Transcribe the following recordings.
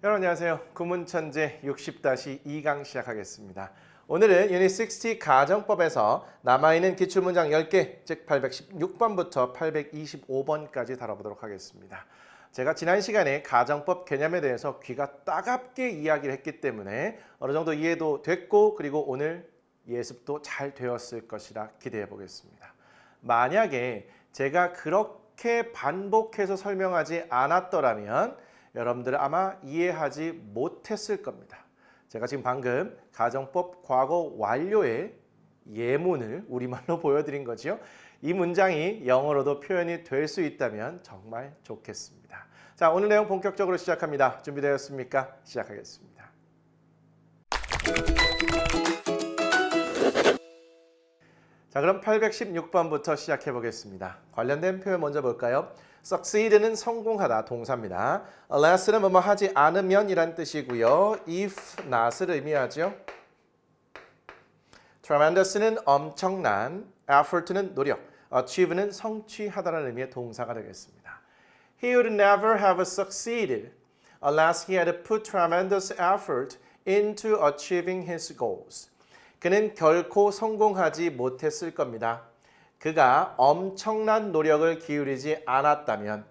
여러분 안녕하세요. 구문천재 60-2강 시작하겠습니다. 오늘은 유닛 60 가정법에서 남아있는 기출문장 10개, 즉 816번부터 825번까지 다뤄보도록 하겠습니다. 제가 지난 시간에 가정법 개념에 대해서 귀가 따갑게 이야기를 했기 때문에 어느 정도 이해도 됐고 그리고 오늘 예습도 잘 되었을 것이라 기대해 보겠습니다. 만약에 제가 그렇게 반복해서 설명하지 않았더라면 여러분들은 아마 이해하지 못했을 겁니다. 제가 지금 방금 가정법 과거 완료의 예문을 우리말로 보여드린 거죠. 이 문장이 영어로도 표현이 될 수 있다면 정말 좋겠습니다. 자, 오늘 내용 본격적으로 시작합니다. 준비되었습니까? 시작하겠습니다. 자, 그럼 816번부터 시작해 보겠습니다. 관련된 표현 먼저 볼까요? succeed는 성공하다 동사입니다. unless는 뭐뭐 하지 않으면 이란 뜻이고요. if not을 의미하죠. tremendous는 엄청난, effort는 노력, achieve는 성취하다라는 의미의 동사가 되겠습니다. He would never have succeeded unless he had put tremendous effort into achieving his goals. 그는 결코 성공하지 못했을 겁니다. 그가 엄청난 노력을 기울이지 않았다면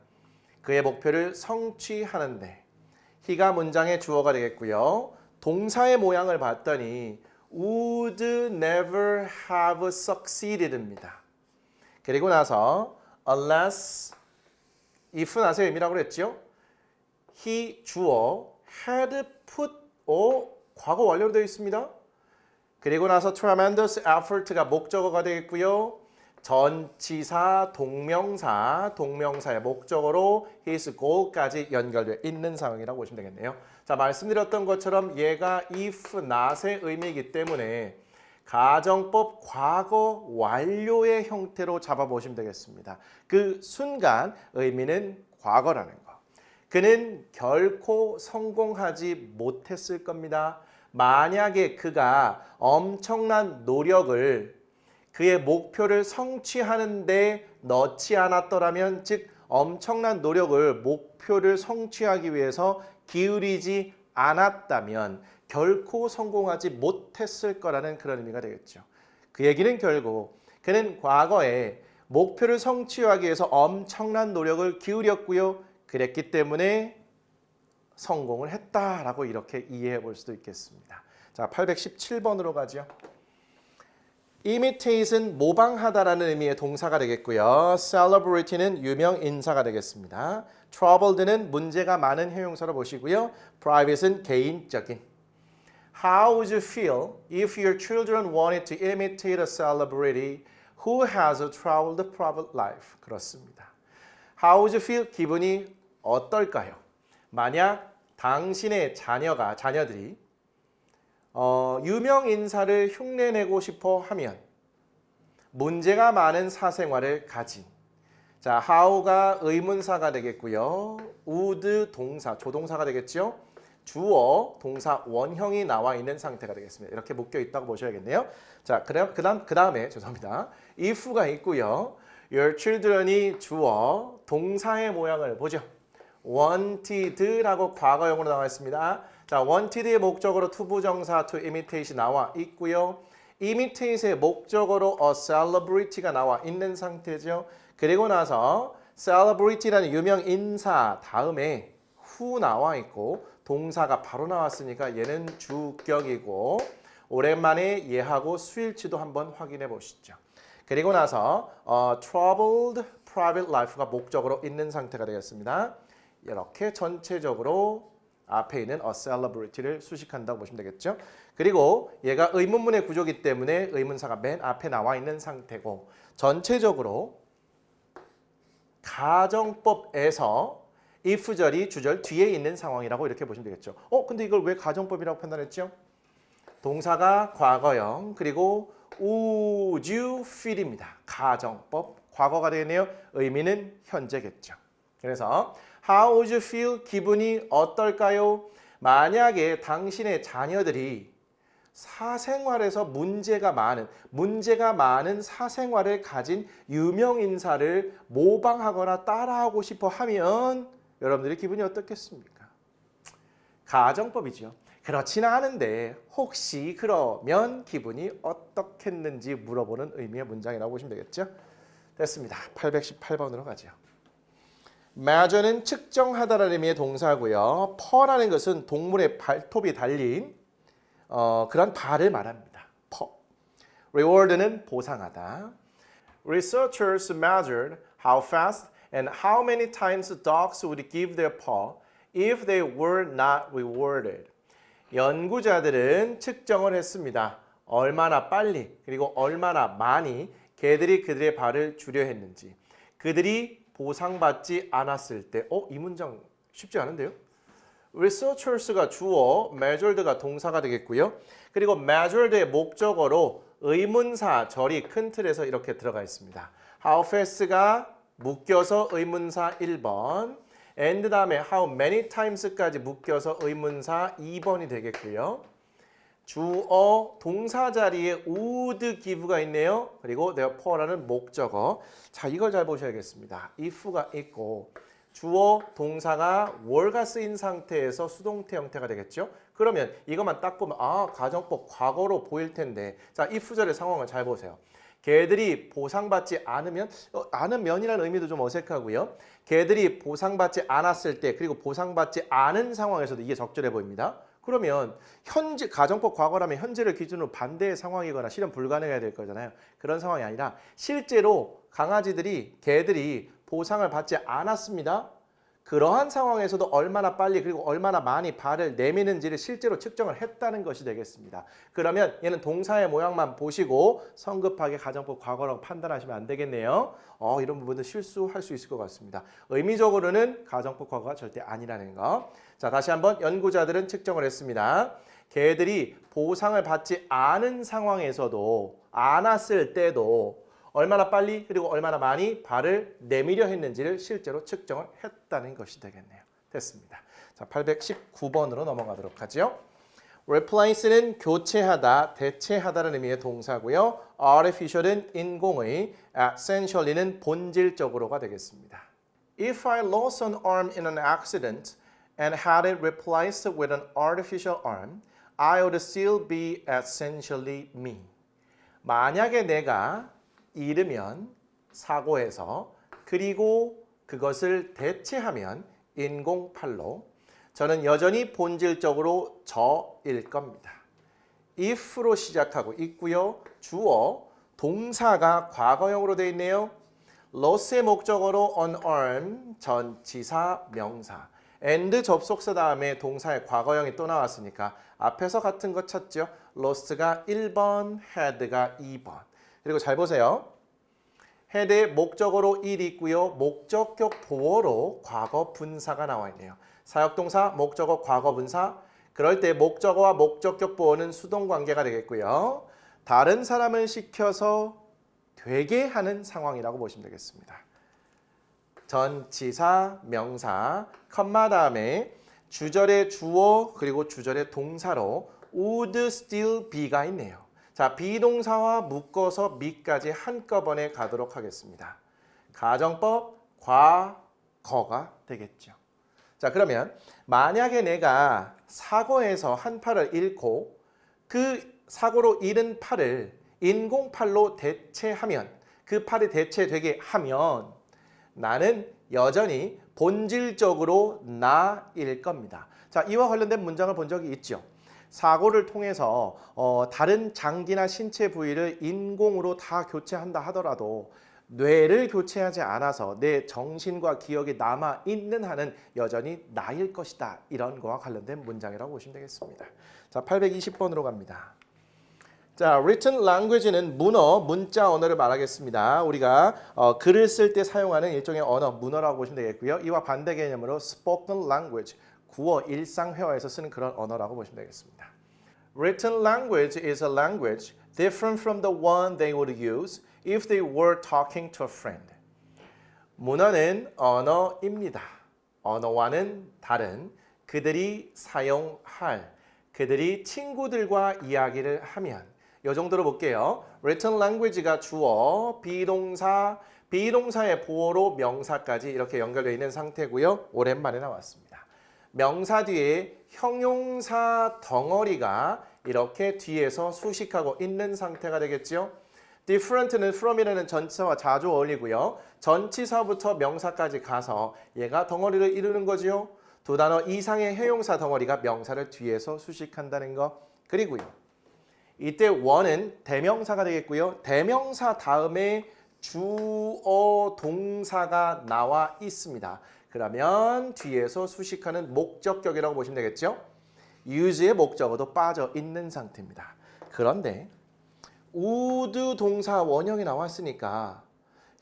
그의 목표를 성취하는데 he가 문장의 주어가 되겠고요. 동사의 모양을 봤더니 would never have succeeded입니다. 그리고 나서 unless if not의 의미라고 그랬죠. he 주어 had put 과거 완료로 되어 있습니다. 그리고 나서 tremendous effort가 목적어가 되겠고요. 전치사, 동명사의 목적어로 his goal까지 연결되어 있는 상황이라고 보시면 되겠네요. 자, 말씀드렸던 것처럼 얘가 if not의 의미이기 때문에 가정법 과거 완료의 형태로 잡아보시면 되겠습니다. 그 순간 의미는 과거라는 거. 그는 결코 성공하지 못했을 겁니다. 만약에 그가 엄청난 노력을 그의 목표를 성취하는 데 넣지 않았더라면, 즉 엄청난 노력을 목표를 성취하기 위해서 기울이지 않았다면 결코 성공하지 못했을 거라는 그런 의미가 되겠죠. 그 얘기는 결국 그는 과거에 목표를 성취하기 위해서 엄청난 노력을 기울였고요. 그랬기 때문에 성공을 했다라고 이렇게 이해해 볼 수도 있겠습니다. 자, 817번으로 가죠. imitate은 모방하다라는 의미의 동사가 되겠고요. celebrity는 유명 인사가 되겠습니다. troubled는 문제가 많은 형용사로 보시고요. private은 개인적인. How would you feel if your children wanted to imitate a celebrity who has a troubled private life? 그렇습니다. How would you feel? 기분이 어떨까요? 만약 당신의 자녀들이 유명 인사를 흉내내고 싶어 하면 문제가 많은 사생활을 가진. 자, how가 의문사가 되겠고요. would 동사, 조동사가 되겠죠. 주어, 동사 원형이 나와 있는 상태가 되겠습니다. 이렇게 묶여 있다고 보셔야겠네요. 자, 그 다음에 죄송합니다. if가 있고요. your children이 주어, 동사의 모양을 보죠. wanted라고 과거형으로 나와 있습니다. 자, wanted의 목적어로 투부정사 to imitate이 나와 있고요. imitate의 목적어로 a celebrity가 나와 있는 상태죠. 그리고 나서 celebrity라는 유명 인사 다음에 who 나와 있고 동사가 바로 나왔으니까 얘는 주격이고 오랜만에 얘하고 수일치도 한번 확인해 보시죠. 그리고 나서 troubled private life가 목적어로 있는 상태가 되겠습니다. 이렇게 전체적으로 앞에 있는 a celebrity를 수식한다고 보시면 되겠죠. 그리고 얘가 의문문의 구조이기 때문에 의문사가 맨 앞에 나와 있는 상태고 전체적으로 가정법에서 if절이 주절 뒤에 있는 상황이라고 이렇게 보시면 되겠죠. 근데 이걸 왜 가정법이라고 판단했죠? 동사가 과거형 그리고 would you feel입니다. 가정법 과거가 되겠네요. 의미는 현재겠죠. 그래서 How would you feel? 기분이 어떨까요? 만약에 당신의 자녀들이 사생활에서 문제가 많은 사생활을 가진 유명 인사를 모방하거나 따라하고 싶어 하면 여러분들의 기분이 어떻겠습니까? 가정법이죠. 그렇지는 않은데 혹시 그러면 기분이 어떻겠는지 물어보는 의미의 문장이라고 보시면 되겠죠. 됐습니다. 818번으로 가죠. measure는 측정하다라는 의미의 동사고요. per라는 것은 동물의 발톱이 달린 그런 발을 말합니다. per. reward는 보상하다. Researchers measured how fast and how many times dogs would give their paw if they were not rewarded. 연구자들은 측정을 했습니다. 얼마나 빨리 그리고 얼마나 많이 개들이 그들의 발을 주려 했는지. 그들이 보상받지 않았을 때 이 문장 쉽지 않은데요? Researchers가 주어, measured가 동사가 되겠고요. 그리고 measured의 목적어로 의문사 절이 큰 틀에서 이렇게 들어가 있습니다. How fast가 묶여서 의문사 1번, and 다음에 how many times까지 묶여서 의문사 2번이 되겠고요. 주어 동사 자리에 would give가 있네요. 그리고 therefore라는 목적어. 자, 이걸 잘 보셔야겠습니다. if가 있고 주어 동사가 were가 쓰인 상태에서 수동태 형태가 되겠죠. 그러면 이것만 딱 보면 가정법 과거로 보일 텐데. 자, if절의 상황을 잘 보세요. 개들이 보상받지 않으면이라는 의미도 좀 어색하고요. 개들이 보상받지 않았을 때 그리고 보상받지 않은 상황에서도 이게 적절해 보입니다. 그러면 현재 가정법 과거라면 현재를 기준으로 반대의 상황이거나 실현 불가능해야 될 거잖아요. 그런 상황이 아니라 실제로 개들이 보상을 받지 않았습니다. 그러한 상황에서도 얼마나 빨리 그리고 얼마나 많이 발을 내미는지를 실제로 측정을 했다는 것이 되겠습니다. 그러면 얘는 동사의 모양만 보시고 성급하게 가정법 과거라고 판단하시면 안 되겠네요. 이런 부분도 실수할 수 있을 것 같습니다. 의미적으로는 가정법 과거가 절대 아니라는 거. 자, 다시 한번 연구자들은 측정을 했습니다. 개들이 보상을 받지 않은 상황에서도 않았을 때도 얼마나 빨리 그리고 얼마나 많이 발을 내밀려 했는지를 실제로 측정을 했다는 것이 되겠네요. 됐습니다. 자, 819번으로 넘어가도록 하죠. replace는 교체하다, 대체하다는 의미의 동사고요. artificial은 인공의, essentially는 본질적으로가 되겠습니다. If I lost an arm in an accident and had it replaced with an artificial arm, I would still be essentially me. 만약에 내가 잃으면 사고해서 그리고 그것을 대체하면 인공팔로 저는 여전히 본질적으로 저일 겁니다. if로 시작하고 있고요. 주어, 동사가 과거형으로 되어 있네요. lost의 목적어로 an arm, 전치사, 명사. and 접속사 다음에 동사의 과거형이 또 나왔으니까 앞에서 같은 거 찾죠. lost가 1번, had가 2번. 그리고 잘 보세요. had의 목적어로 1이 있고요. 목적격 보어로 과거 분사가 나와 있네요. 사역동사, 목적어, 과거 분사. 그럴 때 목적어와 목적격 보어는 수동 관계가 되겠고요. 다른 사람을 시켜서 되게 하는 상황이라고 보시면 되겠습니다. 전치사, 명사, 컴마 다음에 주절의 주어 그리고 주절의 동사로 would still be가 있네요. 자, 비동사와 묶어서 me까지 한꺼번에 가도록 하겠습니다. 가정법 과거가 되겠죠. 자, 그러면 만약에 내가 사고에서 한 팔을 잃고 그 사고로 잃은 팔을 인공팔로 대체하면 그 팔이 대체되게 하면 나는 여전히 본질적으로 나일 겁니다. 자, 이와 관련된 문장을 본 적이 있죠. 사고를 통해서 다른 장기나 신체 부위를 인공으로 다 교체한다 하더라도 뇌를 교체하지 않아서 내 정신과 기억이 남아있는 한은 여전히 나일 것이다. 이런 거와 관련된 문장이라고 보시면 되겠습니다. 자, 820번으로 갑니다. 자, written language는 문자 언어를 말하겠습니다. 우리가 글을 쓸 때 사용하는 일종의 언어, 문어라고 보시면 되겠고요. 이와 반대 개념으로 spoken language, 구어 일상회화에서 쓰는 그런 언어라고 보시면 되겠습니다. Written language is a language different from the one they would use if they were talking to a friend. 문어는 언어입니다. 언어와는 다른 그들이 사용할, 그들이 친구들과 이야기를 하면 이 정도로 볼게요. Written language가 주어, 비동사, 비동사의 보어로 명사까지 이렇게 연결되어 있는 상태고요. 오랜만에 나왔습니다. 명사 뒤에 형용사 덩어리가 이렇게 뒤에서 수식하고 있는 상태가 되겠죠. different는 from이라는 전치사와 자주 어울리고요. 전치사부터 명사까지 가서 얘가 덩어리를 이루는 거지요. 두 단어 이상의 형용사 덩어리가 명사를 뒤에서 수식한다는 거. 그리고요. 이때 원은 대명사가 되겠고요. 대명사 다음에 주어 동사가 나와 있습니다. 그러면 뒤에서 수식하는 목적격이라고 보시면 되겠죠. use의 목적어도 빠져 있는 상태입니다. 그런데 would 동사 원형이 나왔으니까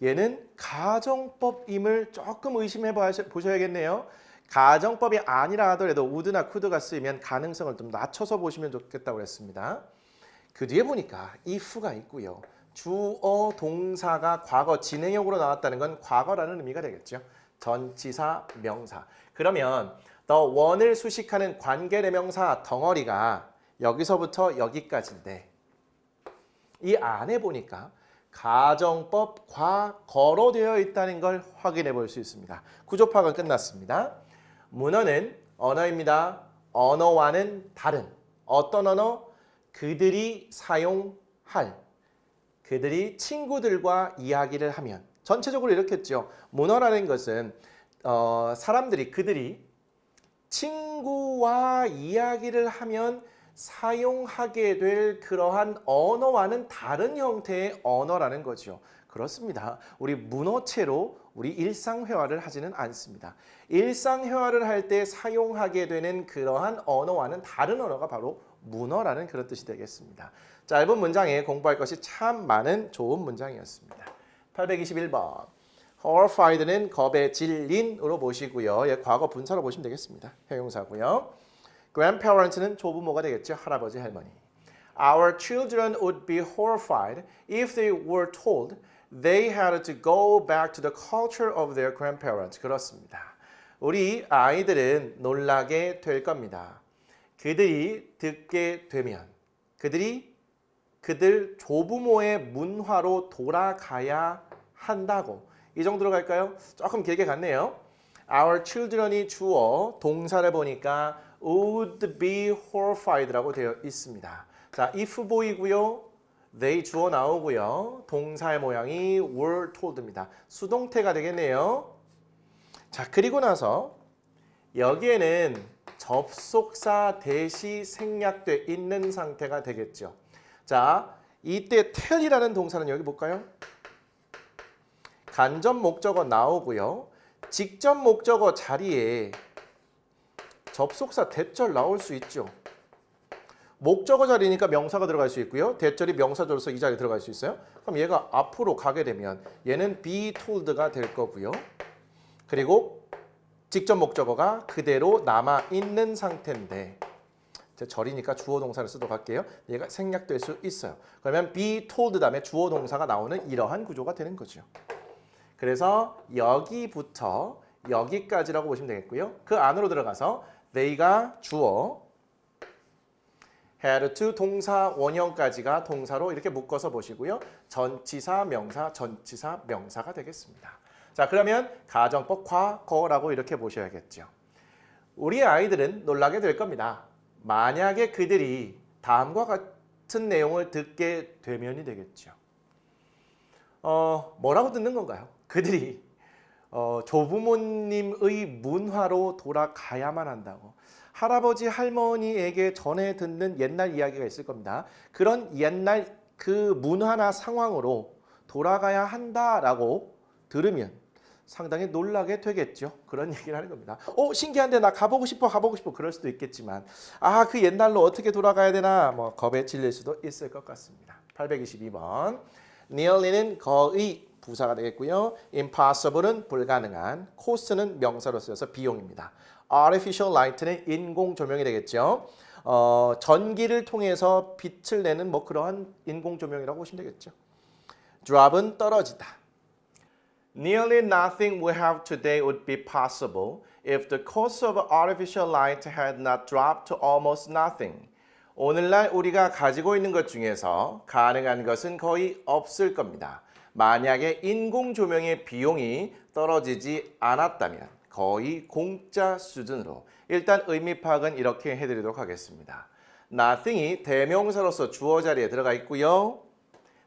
얘는 가정법임을 조금 의심해 보셔야겠네요. 가정법이 아니라 하더라도 would나 could가 쓰이면 가능성을 좀 낮춰서 보시면 좋겠다고 했습니다. 그 뒤에 보니까 if가 있고요. 주어 동사가 과거 진행형으로 나왔다는 건 과거라는 의미가 되겠죠. 전치사 명사. 그러면 the one을 수식하는 관계대명사 덩어리가 여기서부터 여기까지인데 이 안에 보니까 가정법 과거로 되어 있다는 걸 확인해 볼 수 있습니다. 구조 파악은 끝났습니다. 문어는 언어입니다. 언어와는 다른 어떤 언어? 그들이 사용할 그들이 친구들과 이야기를 하면 전체적으로 이렇게 했죠. 문어라는 것은 사람들이 그들이 친구와 이야기를 하면 사용하게 될 그러한 언어와는 다른 형태의 언어라는 거죠. 그렇습니다. 우리 문어체로 우리 일상회화를 하지는 않습니다. 일상회화를 할 때 사용하게 되는 그러한 언어와는 다른 언어가 바로 문어라는 그런 뜻이 되겠습니다. 짧은 문장에 공부할 것이 참 많은 좋은 문장이었습니다. 821번. horrified는 겁에 질린으로 보시고요. 예, 과거 분사로 보시면 되겠습니다. 형용사고요. grandparent는 조부모가 되겠죠. 할아버지, 할머니. Our children would be horrified if they were told they had to go back to the culture of their grandparents. 그렇습니다. 우리 아이들은 놀라게 될 겁니다. 그들이 듣게 되면 그들 조부모의 문화로 돌아가야 한다고. 이 정도로 갈까요? 조금 길게 갔네요. Our children이 주어, 동사를 보니까 would be horrified라고 되어 있습니다. 자, if 보이고요. they 주어 나오고요. 동사의 모양이 were told입니다. 수동태가 되겠네요. 자, 그리고 나서 여기에는 접속사 대시 생략돼 있는 상태가 되겠죠. 자, 이때 tell이라는 동사는 여기 볼까요? 간접 목적어 나오고요. 직접 목적어 자리에 접속사 대절 나올 수 있죠. 목적어 자리니까 명사가 들어갈 수 있고요. 대절이 명사조로서 이 자리에 들어갈 수 있어요. 그럼 얘가 앞으로 가게 되면 얘는 be told가 될 거고요. 그리고 직접 목적어가 그대로 남아있는 상태인데 절이니까 주어 동사를 쓰도록 할게요. 얘가 생략될 수 있어요. 그러면 be told 다음에 주어 동사가 나오는 이러한 구조가 되는 거죠. 그래서 여기부터 여기까지라고 보시면 되겠고요. 그 안으로 들어가서 they가 주어, had to 동사 원형까지가 동사로 이렇게 묶어서 보시고요. 전치사, 명사, 전치사, 명사가 되겠습니다. 자, 그러면 가정법 과거라고 이렇게 보셔야겠죠. 우리 아이들은 놀라게 될 겁니다. 만약에 그들이 다음과 같은 내용을 듣게 되면이 되겠죠. 뭐라고 듣는 건가요? 그들이 조부모님의 문화로 돌아가야만 한다고. 할아버지 할머니에게 전해 듣는 옛날 이야기가 있을 겁니다. 그런 옛날 그 문화나 상황으로 돌아가야 한다라고 들으면 상당히 놀라게 되겠죠. 그런 얘기를 하는 겁니다. 신기한데 나 가보고 싶어 그럴 수도 있겠지만 그 옛날로 어떻게 돌아가야 되나 뭐 겁에 질릴 수도 있을 것 같습니다. 822번. nearly는 거의 부사가 되겠고요. impossible은 불가능한, cost는 명사로 쓰여서 비용입니다. artificial light는 인공 조명이 되겠죠. 전기를 통해서 빛을 내는 뭐 그러한 인공 조명이라고 보시면 되겠죠. drop은 떨어지다. Nearly nothing we have today would be possible if the cost of artificial light had not dropped to almost nothing. 오늘날 우리가 가지고 있는 것 중에서 가능한 것은 거의 없을 겁니다. 만약에 인공 조명의 비용이 떨어지지 않았다면 거의 공짜 수준으로. 일단 의미 파악은 이렇게 해드리도록 하겠습니다. nothing이 대명사로서 주어 자리에 들어가 있고요.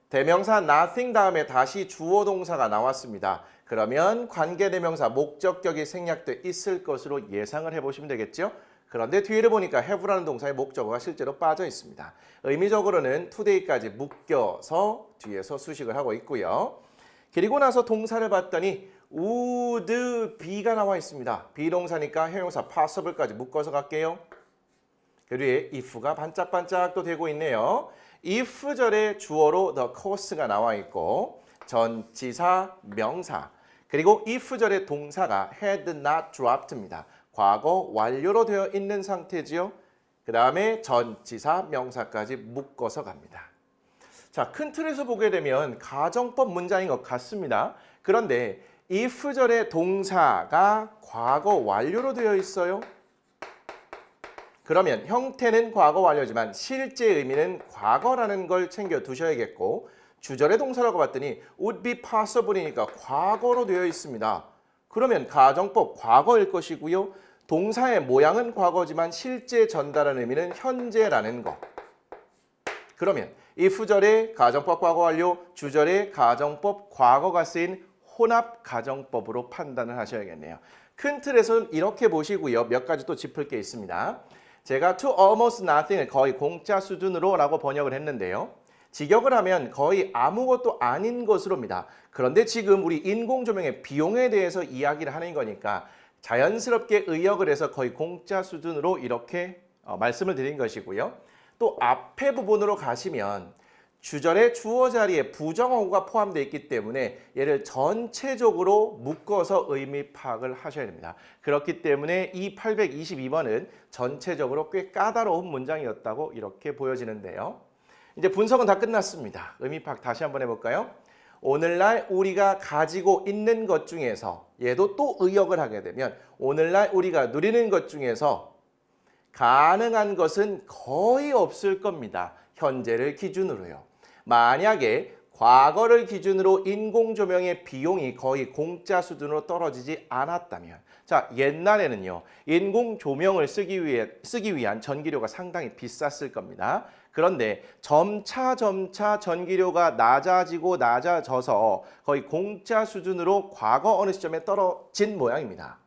대명사 nothing 다음에 다시 주어 동사가 나왔습니다. 그러면 관계대명사 목적격이 생략돼 있을 것으로 예상을 해보시면 되겠죠. 그런데 뒤를 보니까 have라는 동사의 목적어가 실제로 빠져 있습니다. 의미적으로는 today까지 묶여서 뒤에서 수식을 하고 있고요. 그리고 나서 동사를 봤더니 would be가 나와 있습니다. 비동사니까 형용사 possible까지 묶어서 갈게요. 그 뒤에 if가 반짝반짝 또 되고 있네요. if 절에 주어로 the course가 나와 있고 전치사 명사 그리고 if 절에 동사가 had not dropped입니다. 과거 완료로 되어 있는 상태지요. 그 다음에 전치사 명사까지 묶어서 갑니다. 자, 큰 틀에서 보게 되면 가정법 문장인 것 같습니다. 그런데 if 절의 동사가 과거 완료로 되어 있어요. 그러면 형태는 과거 완료지만 실제 의미는 과거라는 걸 챙겨 두셔야겠고 주절의 동사라고 봤더니 would be possible이니까 과거로 되어 있습니다. 그러면 가정법 과거일 것이고요. 동사의 모양은 과거지만 실제 전달하는 의미는 현재라는 거. 그러면 if절의 가정법 과거 완료, 주절의 가정법 과거가 쓰인 혼합 가정법으로 판단을 하셔야겠네요. 큰 틀에서는 이렇게 보시고요. 몇 가지 또 짚을 게 있습니다. 제가 to almost nothing을 거의 공짜 수준으로 라고 번역을 했는데요. 직역을 하면 거의 아무것도 아닌 것으로입니다. 그런데 지금 우리 인공조명의 비용에 대해서 이야기를 하는 거니까 자연스럽게 의역을 해서 거의 공짜 수준으로 이렇게 말씀을 드린 것이고요. 또 앞에 부분으로 가시면 주절의 주어 자리에 부정어구가 포함되어 있기 때문에 얘를 전체적으로 묶어서 의미 파악을 하셔야 됩니다. 그렇기 때문에 이 822번은 전체적으로 꽤 까다로운 문장이었다고 이렇게 보여지는데요. 이제 분석은 다 끝났습니다. 의미 파악 다시 한번 해볼까요? 오늘날 우리가 가지고 있는 것 중에서 얘도 또 의역을 하게 되면 오늘날 우리가 누리는 것 중에서 가능한 것은 거의 없을 겁니다. 현재를 기준으로요. 만약에 과거를 기준으로 인공조명의 비용이 거의 공짜 수준으로 떨어지지 않았다면 자, 옛날에는요. 인공조명을 쓰기 위한 전기료가 상당히 비쌌을 겁니다. 그런데 점차 전기료가 낮아져서 거의 공짜 수준으로 과거 어느 시점에 떨어진 모양입니다.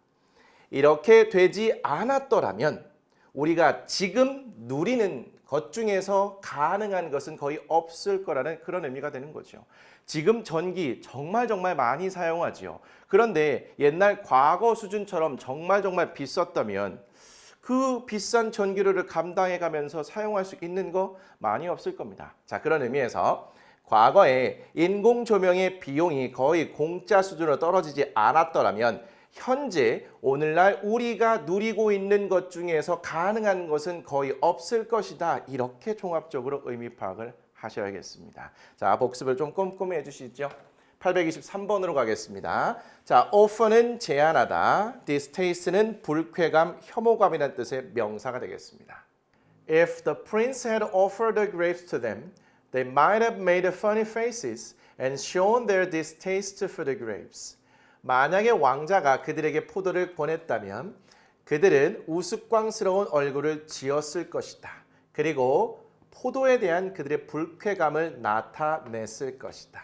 이렇게 되지 않았더라면 우리가 지금 누리는 것 중에서 가능한 것은 거의 없을 거라는 그런 의미가 되는 거죠. 지금 전기 정말 많이 사용하지요. 그런데 옛날 과거 수준처럼 정말 비쌌다면 그 비싼 전기료를 감당해 가면서 사용할 수 있는 거 많이 없을 겁니다. 자, 그런 의미에서 과거에 인공조명의 비용이 거의 공짜 수준으로 떨어지지 않았더라면 현재 오늘날 우리가 누리고 있는 것 중에서 가능한 것은 거의 없을 것이다. 이렇게 종합적으로 의미 파악을 하셔야겠습니다. 자, 복습을 좀 꼼꼼히 해주시죠. 823번으로 가겠습니다. 자, offer는 제안하다, distaste는 불쾌감, 혐오감이라는 뜻의 명사가 되겠습니다. If the prince had offered the grapes to them, they might have made funny faces and shown their distaste for the grapes. 만약에 왕자가 그들에게 포도를 권했다면 그들은 우스꽝스러운 얼굴을 지었을 것이다. 그리고 포도에 대한 그들의 불쾌감을 나타냈을 것이다.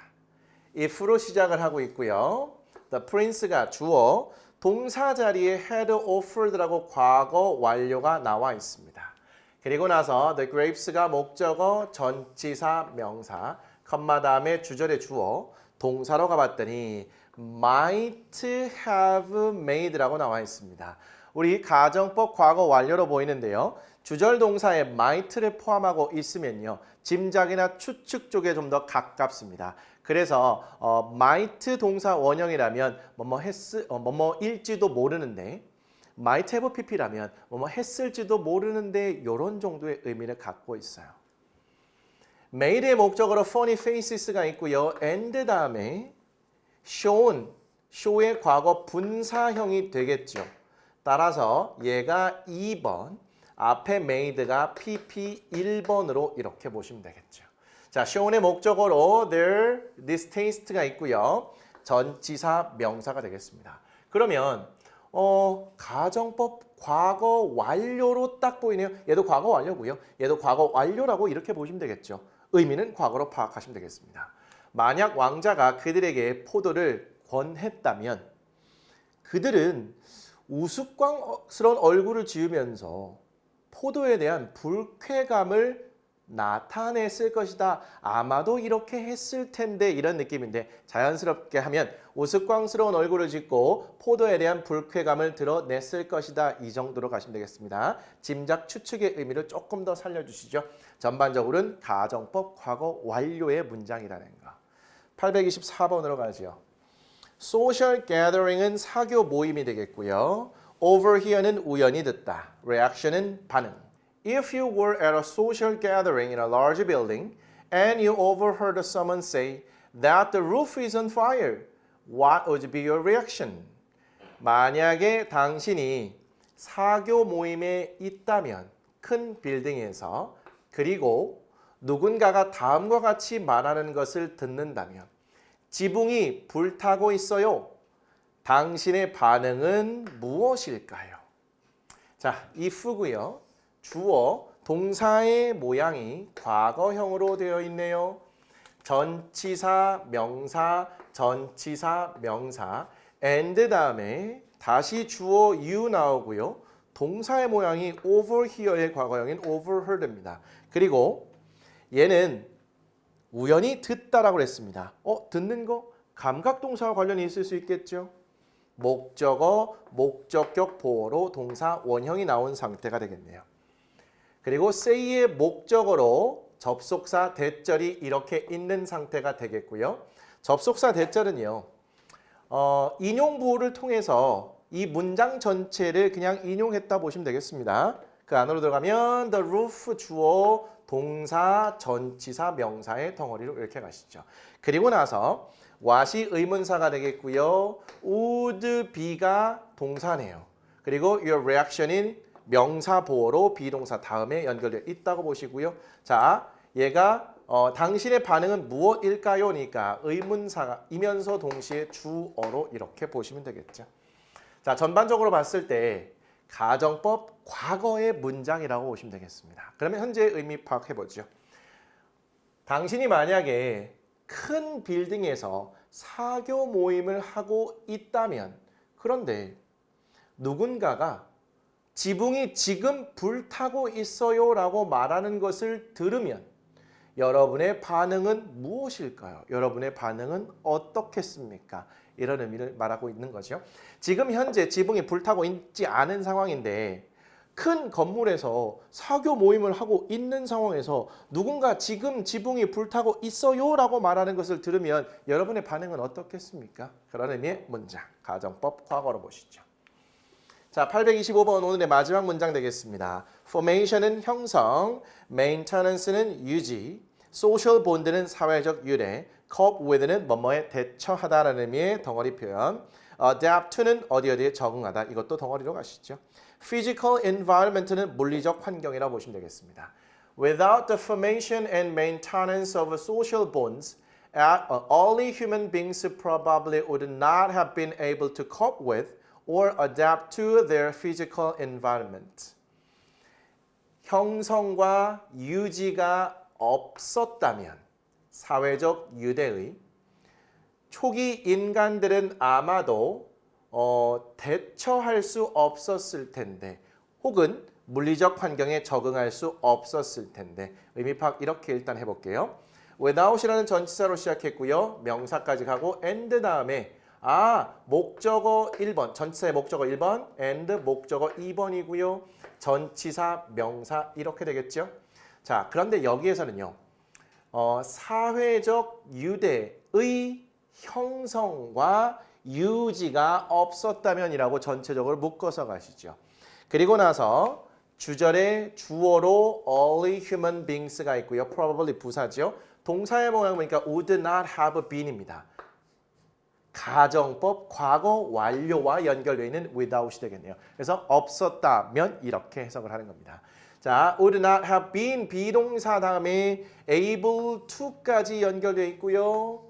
if로 시작을 하고 있고요. The prince가 주어, 동사 자리에 had offered라고 과거 완료가 나와 있습니다. 그리고 나서 the grapes가 목적어, 전치사, 명사, 컴마 다음에 주절의 주어, 동사로 가봤더니 might have made라고 나와 있습니다. 우리 가정법 과거 완료로 보이는데요. 주절 동사에 might를 포함하고 있으면요. 짐작이나 추측 쪽에 좀 더 가깝습니다. 그래서 might 동사 원형이라면 뭐뭐일지도 모르는데 might have pp라면 뭐뭐 했을지도 모르는데 이런 정도의 의미를 갖고 있어요. made의 목적어로 funny faces가 있고요. and 다음에 shown, show의 과거 분사형이 되겠죠. 따라서 얘가 2번, 앞에 made가 pp 1번으로 이렇게 보시면 되겠죠. 자, shown의 목적어로 their distaste가 있고요. 전치사 명사가 되겠습니다. 그러면 가정법 과거 완료로 딱 보이네요. 얘도 과거 완료고요. 얘도 과거 완료라고 이렇게 보시면 되겠죠. 의미는 과거로 파악하시면 되겠습니다. 만약 왕자가 그들에게 포도를 권했다면 그들은 우스꽝스러운 얼굴을 지으면서 포도에 대한 불쾌감을 나타냈을 것이다. 아마도 이렇게 했을 텐데 이런 느낌인데 자연스럽게 하면 우스꽝스러운 얼굴을 짓고 포도에 대한 불쾌감을 드러냈을 것이다. 이 정도로 가시면 되겠습니다. 짐작 추측의 의미를 조금 더 살려주시죠. 전반적으로는 가정법 과거 완료의 문장이라는 거. 824번으로 가죠. Social gathering은 사교 모임이 되겠고요. Overhear는 우연히 듣다. Reaction은 반응. If you were at a social gathering in a large building and you overheard someone say that the roof is on fire, what would be your reaction? 만약에 당신이 사교 모임에 있다면 큰 빌딩에서 그리고 누군가가 다음과 같이 말하는 것을 듣는다면 지붕이 불타고 있어요. 당신의 반응은 무엇일까요? 자, if고요. 주어, 동사의 모양이 과거형으로 되어 있네요. 전치사, 명사, 전치사, 명사, and 다음에 다시 주어 you 나오고요. 동사의 모양이 overhear의 과거형인 overheard입니다. 그리고 얘는 우연히 듣다라고 했습니다. 듣는 거? 감각동사와 관련이 있을 수 있겠죠. 목적어, 목적격 보어로 동사 원형이 나온 상태가 되겠네요. 그리고 say의 목적어로 접속사 대절이 이렇게 있는 상태가 되겠고요. 접속사 대절은요. 인용부호를 통해서 이 문장 전체를 그냥 인용했다 보시면 되겠습니다. 그 안으로 들어가면 the roof 주어, 동사, 전치사, 명사의 덩어리로 이렇게 가시죠. 그리고 나서 what이 의문사가 되겠고요. would be가 동사네요. 그리고 your reaction인 명사 보어로 비동사 다음에 연결되어 있다고 보시고요. 자, 얘가 당신의 반응은 무엇일까요? 니까 의문사이면서 동시에 주어로 이렇게 보시면 되겠죠. 자, 전반적으로 봤을 때 가정법 과거의 문장이라고 보시면 되겠습니다. 그러면 현재의 의미 파악해보죠. 당신이 만약에 큰 빌딩에서 사교 모임을 하고 있다면 그런데 누군가가 지붕이 지금 불타고 있어요 라고 말하는 것을 들으면 여러분의 반응은 무엇일까요? 여러분의 반응은 어떻겠습니까? 이런 의미를 말하고 있는 거죠. 지금 현재 지붕이 불타고 있지 않은 상황인데 큰 건물에서 사교 모임을 하고 있는 상황에서 누군가 지금 지붕이 불타고 있어요 라고 말하는 것을 들으면 여러분의 반응은 어떻겠습니까? 그런 의미의 문장, 가정법 과거로 보시죠. 자, 825번 오늘의 마지막 문장 되겠습니다. Formation은 형성, Maintenance는 유지, Social Bond는 사회적 유래, Cope with는 뭐뭐에 대처하다라는 의미의 덩어리 표현, Adapt to는 어디에 적응하다, 이것도 덩어리로 가시죠. Physical environment는 물리적 환경이라고 보시면 되겠습니다. Without the formation and maintenance of social bonds, early human beings probably would not have been able to cope with or adapt to their physical environment. 형성과 유지가 없었다면 사회적 유대의 초기 인간들은 아마도 대처할 수 없었을 텐데 혹은 물리적 환경에 적응할 수 없었을 텐데 의미 파악 이렇게 일단 해볼게요. without이라는 전치사로 시작했고요. 명사까지 가고 and 다음에 목적어 1번, 전치사의 목적어 1번, and 목적어 2번이고요. 전치사, 명사 이렇게 되겠죠. 자, 그런데 여기에서는요. 사회적 유대의 형성과 유지가 없었다면이라고 전체적으로 묶어서 가시죠. 그리고 나서 주절에 주어로 early human beings가 있고요. probably 부사죠. 동사의 모양 보니까 would not have been입니다. 가정법 과거 완료와 연결되어 있는 without이 되겠네요. 그래서 없었다면 이렇게 해석을 하는 겁니다. 자, would not have been 비동사 다음에 able to까지 연결되어 있고요.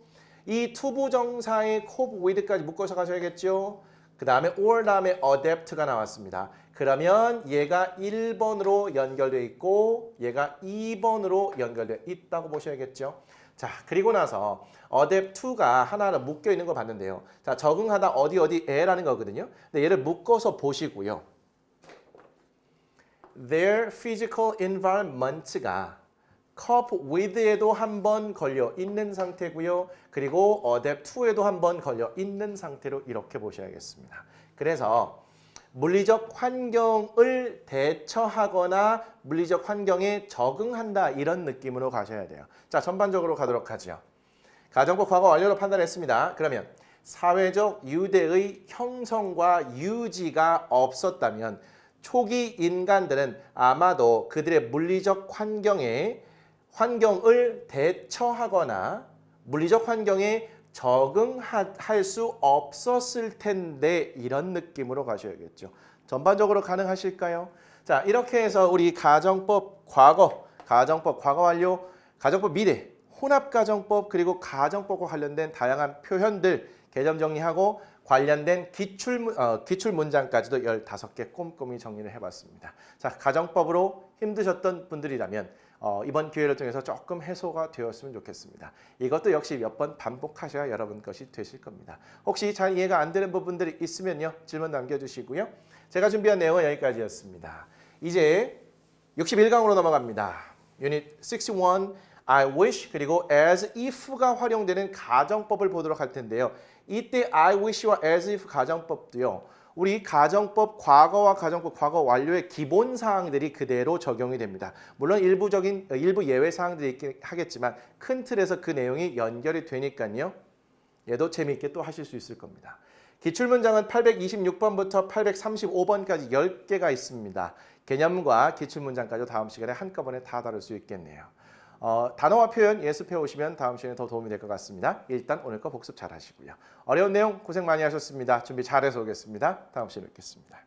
이 투부정사의 cope with까지 묶어서 가셔야겠죠. 그 다음에 or 다음에 adapt가 나왔습니다. 그러면 얘가 1번으로 연결되어 있고 얘가 2번으로 연결되어 있다고 보셔야겠죠. 자, 그리고 나서 adapt to가 하나하나 묶여 있는 거 봤는데요. 자, 적응하다 어디에라는 거거든요. 근데 얘를 묶어서 보시고요. Their physical environment가 cope with에도 한 번 걸려 있는 상태고요. 그리고 adapt to에도 한 번 걸려 있는 상태로 이렇게 보셔야겠습니다. 그래서 물리적 환경을 대처하거나 물리적 환경에 적응한다 이런 느낌으로 가셔야 돼요. 자, 전반적으로 가도록 하죠. 가정법 과거 완료로 판단했습니다. 그러면 사회적 유대의 형성과 유지가 없었다면 초기 인간들은 아마도 그들의 물리적 환경을 대처하거나 물리적 환경에 적응할 수 없었을 텐데 이런 느낌으로 가셔야겠죠. 전반적으로 가능하실까요? 자, 이렇게 해서 우리 가정법 과거 완료, 가정법 미래, 혼합가정법 그리고 가정법과 관련된 다양한 표현들 개념 정리하고 관련된 기출 문장까지도 15개 꼼꼼히 정리를 해봤습니다. 자, 가정법으로 힘드셨던 분들이라면 이번 기회를 통해서 조금 해소가 되었으면 좋겠습니다. 이것도 역시 몇 번 반복하셔야 여러분 것이 되실 겁니다. 혹시 잘 이해가 안 되는 부분들이 있으면요. 질문 남겨주시고요. 제가 준비한 내용은 여기까지였습니다. 이제 61강으로 넘어갑니다. 유닛 61, I wish 그리고 as if가 활용되는 가정법을 보도록 할 텐데요. 이때 I wish와 as if 가정법도요. 우리 가정법 과거와 가정법 과거 완료의 기본 사항들이 그대로 적용이 됩니다. 물론 일부 예외 사항들이 있긴 하겠지만 큰 틀에서 그 내용이 연결이 되니까요. 얘도 재미있게 또 하실 수 있을 겁니다. 기출문장은 826번부터 835번까지 10개가 있습니다. 개념과 기출문장까지 다음 시간에 한꺼번에 다 다룰 수 있겠네요. 단어와 표현 예습해 오시면 다음 시간에 더 도움이 될 것 같습니다. 일단 오늘 거 복습 잘 하시고요. 어려운 내용 고생 많이 하셨습니다. 준비 잘해서 오겠습니다. 다음 시간에 뵙겠습니다.